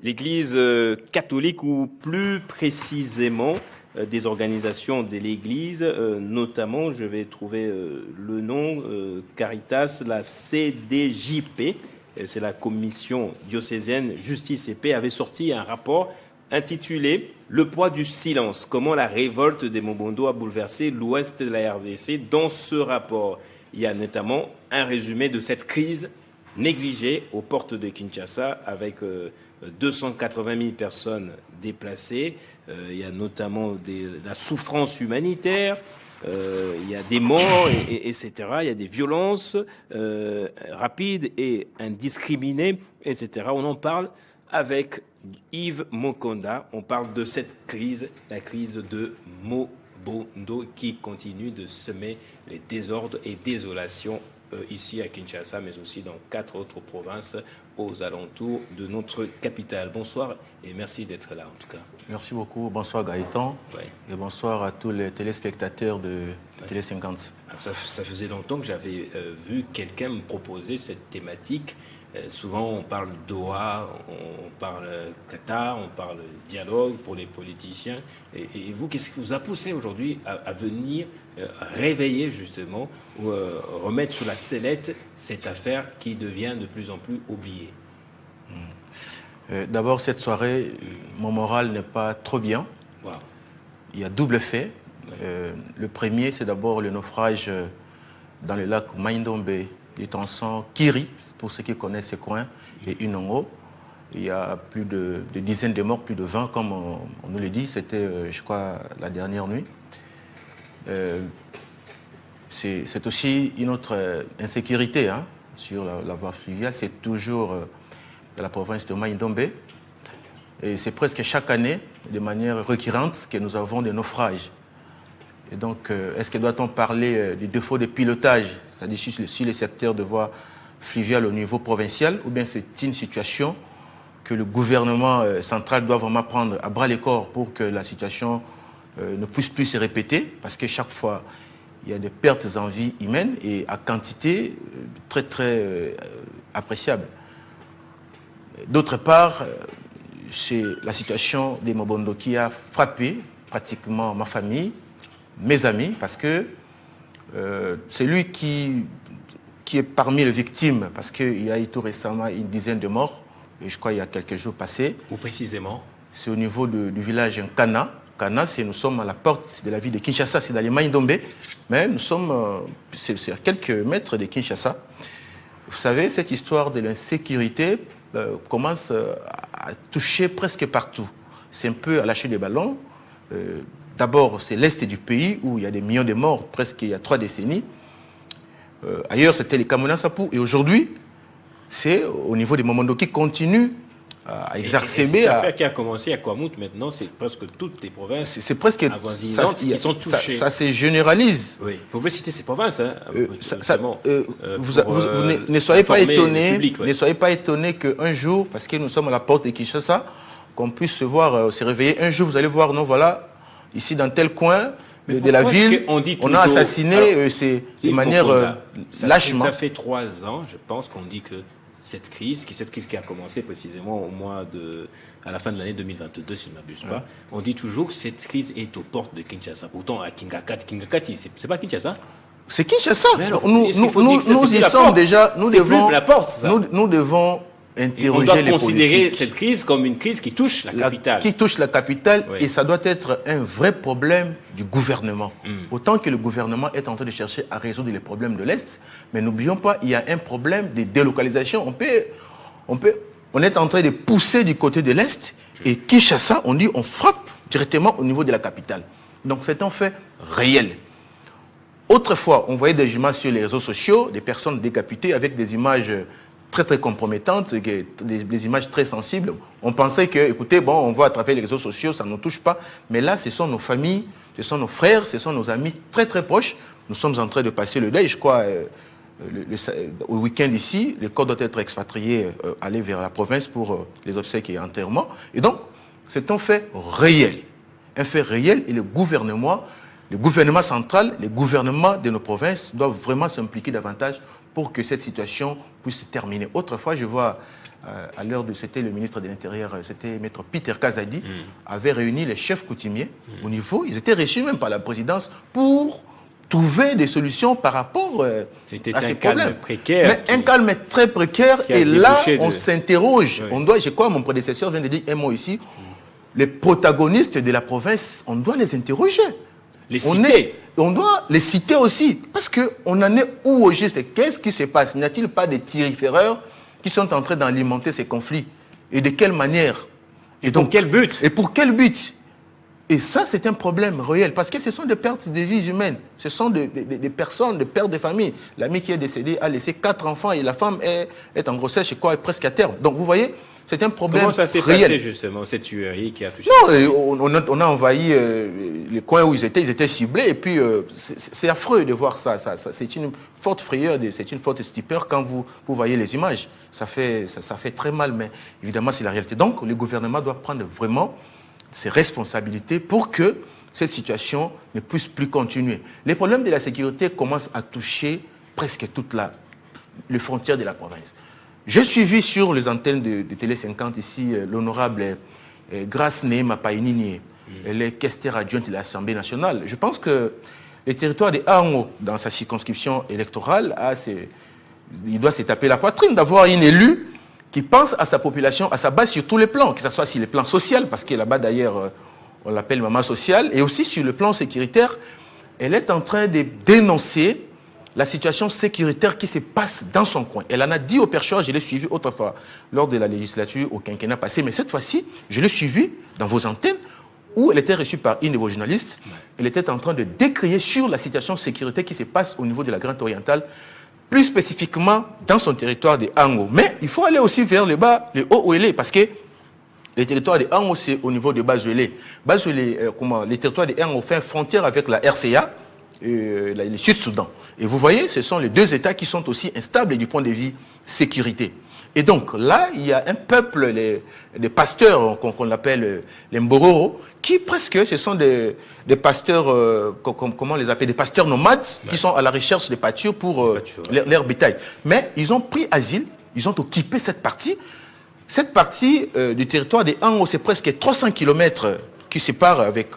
l'Église catholique, ou plus précisément des organisations de l'Église, notamment, je vais trouver le nom, Caritas, la CDJP, c'est la Commission diocésaine Justice et Paix, avait sorti un rapport intitulé « Le poids du silence, comment la révolte des Mobondo a bouleversé l'ouest de la RDC ». Dans ce rapport, il y a notamment un résumé de cette crise négligée aux portes de Kinshasa, avec 280 000 personnes déplacées. Il y a notamment la souffrance humanitaire, il y a des morts, etc. Il y a des violences rapides et indiscriminées, etc. On en parle avec Yves Mokonda. On parle de cette crise, la crise de Mobondo, qui continue de semer les désordres et désolations ici à Kinshasa, mais aussi dans 4 autres provinces aux alentours de notre capitale. Bonsoir et merci d'être là en tout cas. Merci beaucoup. Bonsoir Gaëtan. Ouais. Et bonsoir à tous les téléspectateurs de Télé 50. Alors ça faisait longtemps que j'avais vu quelqu'un me proposer cette thématique. Souvent on parle Doha, on parle Qatar, on parle dialogue pour les politiciens. Et vous, qu'est-ce qui vous a poussé aujourd'hui à venir réveiller justement, ou remettre sur la sellette cette affaire qui devient de plus en plus oubliée? D'abord, cette soirée, mon moral n'est pas trop bien. Wow. Il y a double fait. Le premier, c'est d'abord le naufrage dans le lac Maindombe du tronçon Kiri, pour ceux qui connaissent ce coin, et Unongo. Il y a plus de dizaines de morts, plus de 20, comme on nous le dit. C'était, je crois, la dernière nuit. C'est aussi une autre insécurité sur la voie fluviale. C'est toujours de la province de Maindombe. Et c'est presque chaque année, de manière récurrente, que nous avons des naufrages. Et donc, est-ce que doit-on parler du défaut de pilotage, c'est-à-dire sur le secteur de voie fluviale au niveau provincial, ou bien c'est une situation que le gouvernement central doit vraiment prendre à bras le corps pour que la situation ne puisse plus se répéter, parce que chaque fois, il y a des pertes en vie humaine et à quantité très, très appréciable. D'autre part, c'est la situation des Mobondo qui a frappé pratiquement ma famille, mes amis, parce que c'est lui qui est parmi les victimes, parce qu'il y a eu tout récemment une dizaine de morts, et je crois il y a quelques jours passés. Où précisément? C'est au niveau du village Nkana. Nkana, nous sommes à la porte de la ville de Kinshasa, c'est dans les Maindombe, mais nous sommes c'est à quelques mètres de Kinshasa. Vous savez, cette histoire de l'insécurité commence à toucher presque partout. C'est un peu à lâcher des ballons. D'abord, c'est l'est du pays où il y a des millions de morts, presque il y a 3 décennies. Ailleurs, c'était les Kamona Sapou. Et aujourd'hui, c'est au niveau des Mobondo qui continuent à exacerber. Cette affaire qui a commencé à Kwamut, maintenant, c'est presque toutes les provinces avoisinantes qui sont touchées. Ça se généralise. Oui. Vous pouvez citer ces provinces. Vous ne soyez pas étonnés, ne soyez pas étonnés qu'un jour, parce que nous sommes à la porte de Kinshasa, qu'on puisse se réveiller. Un jour, vous allez voir, non, voilà, ici dans tel coin de la ville, on a assassiné de manière lâchement. Ça fait 3 ans, je pense, qu'on dit que cette crise qui a commencé précisément à la fin de l'année 2022, si je ne m'abuse pas, on dit toujours que cette crise est aux portes de Kinshasa. Pourtant, à Kingakati, c'est pas Kinshasa. C'est Kinshasa. Alors, nous y sommes déjà. Nous devons, la porte, ça. Nous devons interroger on doit les considérer politiques. cette crise comme une crise qui touche la capitale. Qui touche la capitale, Oui. et ça doit être un vrai problème du gouvernement. Autant que le gouvernement est en train de chercher à résoudre les problèmes de l'Est, mais n'oublions pas, il y a un problème de délocalisation. On est en train de pousser du côté de l'Est, et Kinshasa, on dit, on frappe directement au niveau de la capitale. Donc c'est un fait réel. Autrefois, on voyait des images sur les réseaux sociaux, des personnes décapitées avec des images très très compromettantes, des images très sensibles. On pensait que, écoutez, bon, on voit à travers les réseaux sociaux, ça ne nous touche pas. Mais là, ce sont nos familles, ce sont nos frères, ce sont nos amis très très proches. Nous sommes en train de passer le deuil. Je crois, au week-end ici, les corps doivent être expatriés, aller vers la province pour les obsèques et enterrements. Et donc, c'est un fait réel. Un fait réel, et le gouvernement central, les gouvernements de nos provinces doivent vraiment s'impliquer davantage pour que cette situation puisse se terminer. Autrefois, je vois à l'heure de, c'était le ministre de l'Intérieur, c'était Maître Peter Kazadi, avait réuni les chefs coutumiers au niveau, ils étaient reçus même par la présidence pour trouver des solutions par rapport à ces problèmes. Précaire, mais un calme très précaire, et là, on s'interroge. Oui. On doit, je crois, mon prédécesseur vient de dire un mot ici, les protagonistes de la province, on doit les interroger. Les citer. On doit les citer aussi, parce qu'on en est où au juste? Qu'est-ce qui se passe? N'y a-t-il pas des tiriféreurs qui sont en train d'alimenter ces conflits? Et de quelle manière? Et donc, pour quel but? Et pour quel but? Et ça, c'est un problème réel, parce que ce sont des pertes de vies humaines. Ce sont des personnes, des pères de famille. L'ami qui est décédé a laissé 4 enfants et la femme est en grossesse, je crois, presque à terme. Donc, vous voyez, c'est un problème réel. Comment ça s'est passé, justement, cette tuerie qui a touché? Non, on a envahi les coins où ils étaient ciblés, et puis c'est affreux de voir ça. C'est une forte frayeur, c'est une forte stupeur quand vous voyez les images. Ça fait très mal, mais évidemment, c'est la réalité. Donc, le gouvernement doit prendre vraiment ses responsabilités pour que cette situation ne puisse plus continuer. Les problèmes de la sécurité commencent à toucher presque toutes les frontières de la province. J'ai suivi sur les antennes de Télé 50 ici l'honorable Grace Neema Painini, elle est questeur adjointe de l'Assemblée nationale. Je pense que le territoire de Ango, dans sa circonscription électorale, il doit se taper la poitrine d'avoir une élue qui pense à sa population, à sa base sur tous les plans, que ce soit sur le plan social, parce que là-bas d'ailleurs, on l'appelle maman sociale, et aussi sur le plan sécuritaire, elle est en train de dénoncer la situation sécuritaire qui se passe dans son coin. Elle en a dit au Perchoir, je l'ai suivi autrefois lors de la législature au quinquennat passé, mais cette fois-ci, je l'ai suivi dans vos antennes, où elle était reçue par une de vos journalistes. Elle était en train de décrier sur la situation sécuritaire qui se passe au niveau de la Grande Orientale, plus spécifiquement dans son territoire de Ango. Mais il faut aller aussi vers le bas, le Haut-Ouélé, parce que le territoire de Ango, c'est au niveau de Bas-Ouélé. Le territoire de Ango fait frontière avec la RCA, le Sud-Soudan. Et vous voyez, ce sont les deux États qui sont aussi instables du point de vue sécurité. Et donc là, il y a un peuple, des pasteurs qu'on appelle les Mbororo, qui presque, ce sont des pasteurs, comment on les appelle, des pasteurs nomades, qui sont à la recherche des pâtures pour leur bétail. Mais ils ont pris asile, ils ont occupé cette partie. Cette partie du territoire des Ango, c'est presque 300 km qui séparent avec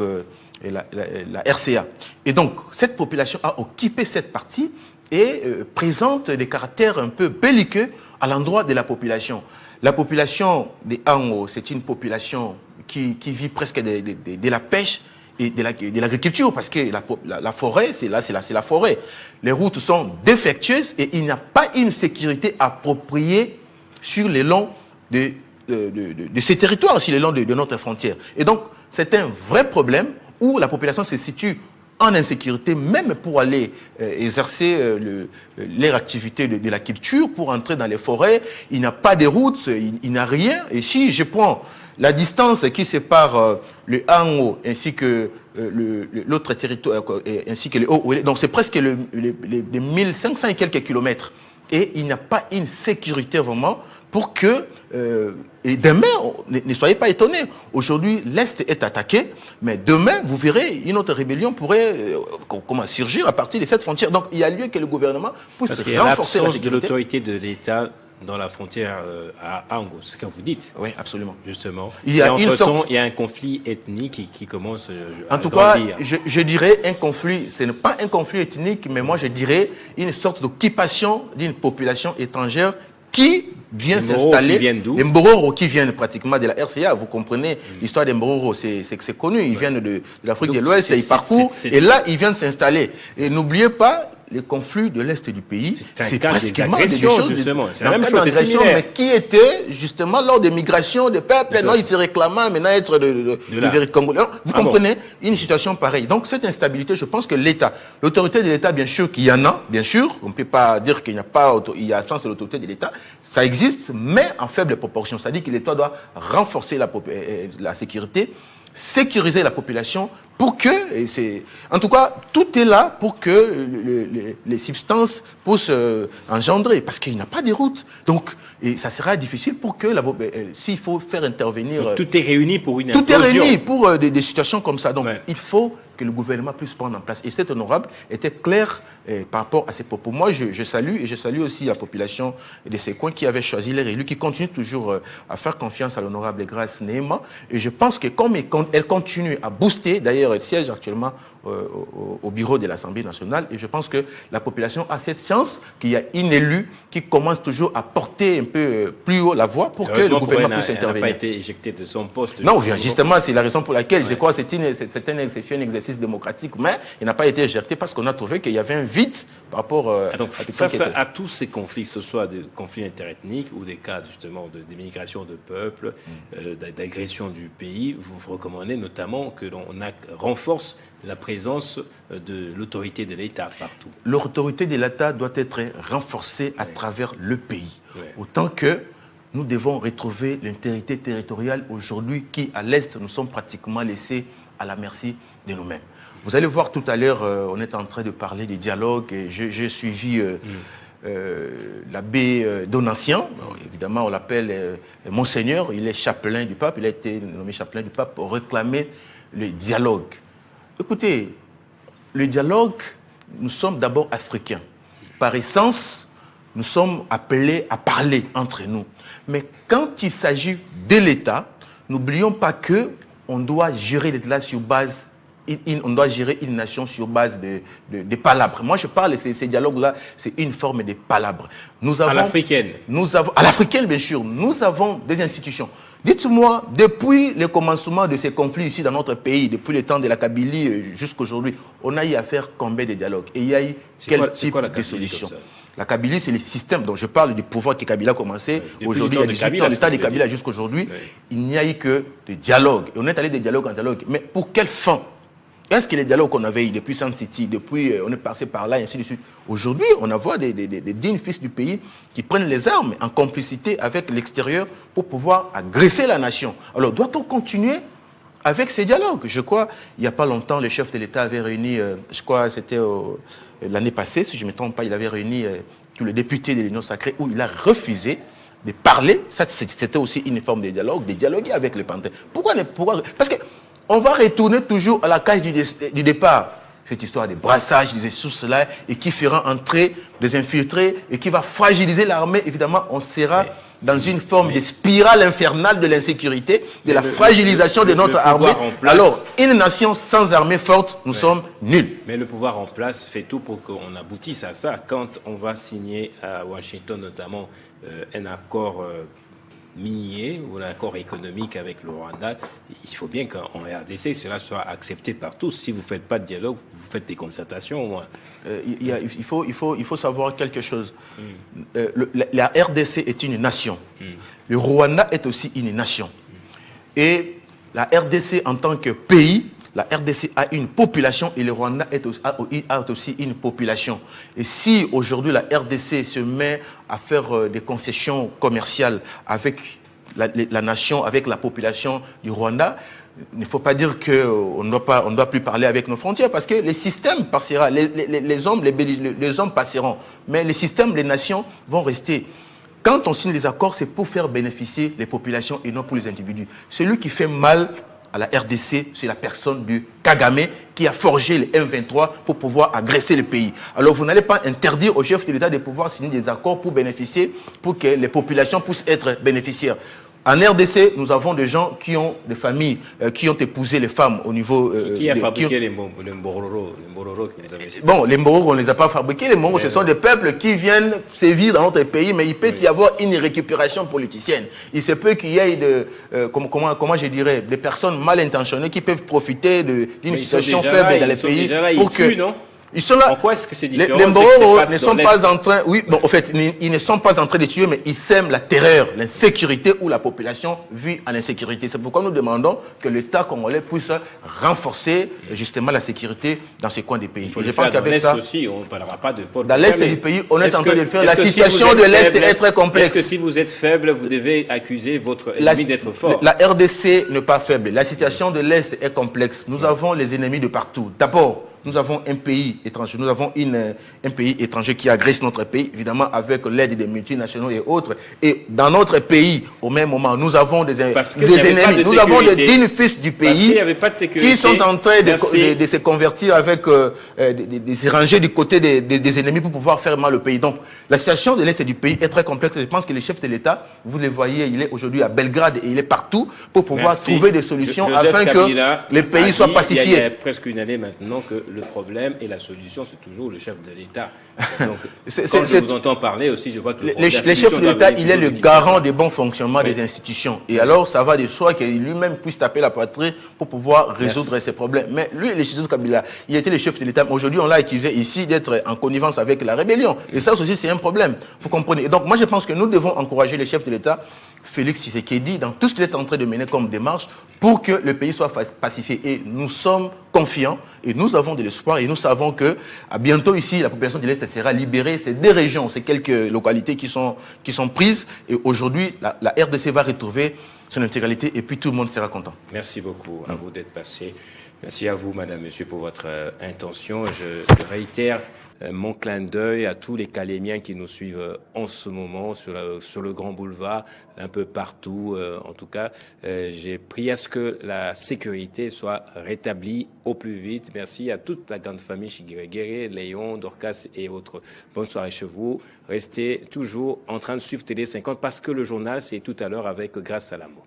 la RCA. Et donc, cette population a occupé cette partie et présente des caractères un peu belliqueux à l'endroit de la population. La population des Ango, c'est une population qui vit presque de la pêche et de l'agriculture, parce que la forêt, c'est la forêt. Les routes sont défectueuses et il n'y a pas une sécurité appropriée sur le long de ces territoires, sur le long de notre frontière. Et donc, c'est un vrai problème où la population se situe en insécurité, même pour aller exercer leur activité de la culture, pour entrer dans les forêts. Il n'y a pas de route, il n'y a rien. Et si je prends la distance qui sépare le Ango ainsi que l'autre territoire, ainsi que le Haut-Ouélé, donc c'est presque les 1500 et quelques kilomètres. Et il n'y a pas une sécurité vraiment pour que... et demain, ne soyez pas étonnés. Aujourd'hui, l'Est est attaqué, mais demain, vous verrez, une autre rébellion pourrait surgir à partir de cette frontière. Donc, il y a lieu que le gouvernement puisse renforcer la sécurité. De l'autorité de l'État dans la frontière à Ango, c'est ce que vous dites. Oui, absolument. Justement. Il y a il y a un conflit ethnique qui commence en tout cas, je dirais un conflit, ce n'est pas un conflit ethnique, mais moi je dirais une sorte d'occupation d'une population étrangère qui vient s'installer. Les Mbororo qui viennent pratiquement de la RCA, vous comprenez, l'histoire des Mbororo, c'est connu, ils viennent de l'Afrique de l'Ouest, ils parcourent, et là ils viennent s'installer. Et n'oubliez pas, les conflits de l'Est du pays, c'est pratiquement des choses, c'est la même chose, mais qui était justement lors des migrations des peuples, non, ils se réclamaient maintenant être de Congolais. Vous comprenez, une situation pareille. Donc cette instabilité, je pense que l'État, l'autorité de l'État, bien sûr qu'il y en a, bien sûr, on ne peut pas dire qu'il n'y a pas, il y a absence de l'autorité de l'État, ça existe, mais en faible proportion. C'est-à-dire que l'État doit renforcer la sécurité, sécuriser la population pour que, en tout cas, tout est là pour que les substances puissent engendrer, parce qu'il n'y a pas de route. Donc, et ça sera difficile pour que, s'il faut faire intervenir... Donc, tout est réuni pour une implosion. Tout est réuni pour des situations comme ça. Donc, il faut que le gouvernement puisse prendre en place. Et cet honorable était clair par rapport à ses propos. Moi, je salue, et je salue aussi la population de ces coins qui avait choisi les élus, qui continue toujours à faire confiance à l'honorable Grace Nehema. Et je pense que comme elle continue à booster, d'ailleurs, elle siège actuellement au bureau de l'Assemblée nationale, et je pense que la population a cette chance qu'il y a une élue qui commence toujours à porter un peu plus haut la voix pour que le gouvernement puisse intervenir. Elle n'a pas été éjectée de son poste. Non, justement, c'est la raison pour laquelle je crois que c'est un exercice démocratique, mais il n'a pas été éjecté parce qu'on a trouvé qu'il y avait un vide par rapport donc, face à tous ces conflits, que ce soit des conflits interethniques ou des cas justement d'immigration de peuple, d'agression du pays, vous recommandez notamment que l'on renforce la présence de l'autorité de l'État partout. L'autorité de l'État doit être renforcée à travers le pays. Autant que nous devons retrouver l'intégrité territoriale aujourd'hui qui, à l'Est, nous sommes pratiquement laissés à la merci de nous-mêmes. Vous allez voir tout à l'heure, on est en train de parler des dialogues. J'ai suivi l'abbé Donatien. Évidemment, on l'appelle Monseigneur. Il est chapelain du pape. Il a été nommé chapelain du pape pour réclamer le dialogue. Écoutez, le dialogue, nous sommes d'abord africains. Par essence, nous sommes appelés à parler entre nous. Mais quand il s'agit de l'État, n'oublions pas qu'on doit gérer l'État sur base, on doit gérer une nation sur base de palabres. Moi, je parle, ces dialogues-là, c'est une forme de palabres. À l'africaine. À l'africaine, bien sûr. Nous avons des institutions. Dites-moi, depuis le commencement de ces conflits ici dans notre pays, depuis le temps de la Kabylie jusqu'à aujourd'hui, on a eu à faire combien de dialogues? Et il y a eu quel type de solution? La Kabylie, c'est le système dont je parle, du pouvoir que Kabila a commencé. Aujourd'hui, il y a 18 ans, l'état de Kabila jusqu'à aujourd'hui. Il n'y a eu que des dialogues. Et on est allé de dialogue en dialogue. Mais pour quelle fin? Est-ce que les dialogues qu'on avait eu depuis Sun City, depuis on est passé par là, et ainsi de suite, aujourd'hui, on a vu des dignes fils du pays qui prennent les armes en complicité avec l'extérieur pour pouvoir agresser la nation. Alors, doit-on continuer avec ces dialogues? Je crois, il n'y a pas longtemps, le chef de l'État avait réuni, je crois c'était l'année passée, si je ne me trompe pas, il avait réuni tous les députés de l'Union sacrée où il a refusé de parler. Ça, c'était aussi une forme de dialoguer avec les panthères. Pourquoi? Parce que on va retourner toujours à la case du départ. Cette histoire de brassage, des sources-là, et qui fera entrer des infiltrés, et qui va fragiliser l'armée. Évidemment, on sera dans une forme de spirale infernale de l'insécurité, de la fragilisation de notre armée. Alors, une nation sans armée forte, nous sommes nuls. Mais le pouvoir en place fait tout pour qu'on aboutisse à ça. Quand on va signer à Washington, notamment, un accord minier ou un accord économique avec le Rwanda, il faut bien qu'en RDC, cela soit accepté par tous. Si vous ne faites pas de dialogue, vous faites des concertations au moins. Il faut savoir quelque chose. La RDC est une nation. Le Rwanda est aussi une nation. Et la RDC en tant que pays, la RDC a une population et le Rwanda a aussi une population. Et si aujourd'hui la RDC se met à faire des concessions commerciales avec la nation, avec la population du Rwanda, il ne faut pas dire qu'on ne doit plus parler avec nos frontières parce que les systèmes passeront, les hommes passeront, mais les systèmes, les nations vont rester. Quand on signe les accords, c'est pour faire bénéficier les populations et non pour les individus. Celui qui fait mal à la RDC, c'est la personne du Kagame qui a forgé le M23 pour pouvoir agresser le pays. Alors vous n'allez pas interdire au chef de l'État de pouvoir signer des accords pour bénéficier, pour que les populations puissent être bénéficiaires. En RDC, nous avons des gens qui ont des familles, qui ont épousé les femmes au niveau... Qui a fabriqué les Mbororo que vous avez cités? Bon, les Mbororo, on ne les a pas fabriqués. Les Mbororo, ce sont des peuples qui viennent sévir dans notre pays, mais il peut y avoir une récupération politicienne. Il se peut qu'il y ait, comment je dirais, des personnes mal intentionnées qui peuvent profiter d'une situation faible dans les pays. Pour que, non? Ils sont là. Pourquoi est-ce que c'est différent? Les Mbororo ne sont pas en train, en fait, ils ne sont pas en train de tuer, mais ils sèment la terreur, l'insécurité ou la population vit en insécurité. C'est pourquoi nous demandons que l'État congolais puisse renforcer justement la sécurité dans ces coins du pays. Je pense qu'avec ça, aussi, on ne parlera pas de Paul dans l'Est du pays, on est en train de le faire. La situation de l'Est est très complexe. Est-ce que si vous êtes faible, vous devez accuser votre ennemi d'être fort? La RDC n'est pas faible. La situation de l'Est est complexe. Nous avons les ennemis de partout. D'abord, nous avons un pays étranger, nous avons un pays étranger qui agresse notre pays, évidemment avec l'aide des multinationaux et autres. Et dans notre pays, au même moment, nous avons des ennemis, nous avons des dignes fils du pays qui sont en train de se convertir avec, de se ranger du côté des ennemis pour pouvoir faire mal au pays. Donc, la situation de l'Est du pays est très complexe. Je pense que le chef de l'État, vous le voyez, il est aujourd'hui à Belgrade et il est partout pour pouvoir trouver des solutions afin que les pays soient pacifiés. Il y a presque une année maintenant que le problème et la solution, c'est toujours le chef de l'État. Donc, quand je vous entends parler aussi, je vois que le chef de l'État, il est le garant du bon fonctionnement des institutions. Et alors, ça va de soi qu'il lui-même puisse taper la patrie pour pouvoir résoudre ces problèmes. Mais lui, le chef de Kabila, il était le chef de l'État. Aujourd'hui, on l'a accusé ici d'être en connivence avec la rébellion. Et ça aussi, c'est un problème. Vous comprenez. Et donc, moi, je pense que nous devons encourager le chef de l'État, Félix Tshisekedi, dans tout ce qu'il est en train de mener comme démarche pour que le pays soit pacifié. Et nous sommes confiants et nous avons de l'espoir et nous savons que à bientôt ici, la population de l'Est sera libérée. C'est des régions, c'est quelques localités qui sont prises. Et aujourd'hui, la RDC va retrouver son intégralité et puis tout le monde sera content. Merci beaucoup à vous d'être passé. Merci à vous, madame, monsieur, pour votre intention. Je réitère mon clin d'œil à tous les Calémiens qui nous suivent en ce moment sur le Grand Boulevard, un peu partout. En tout cas, j'ai prié à ce que la sécurité soit rétablie au plus vite. Merci à toute la grande famille Chiguéré, Léon, Dorcas et autres. Bonne soirée chez vous. Restez toujours en train de suivre Télé 50 parce que le journal, c'est tout à l'heure avec Grâce à l'amour.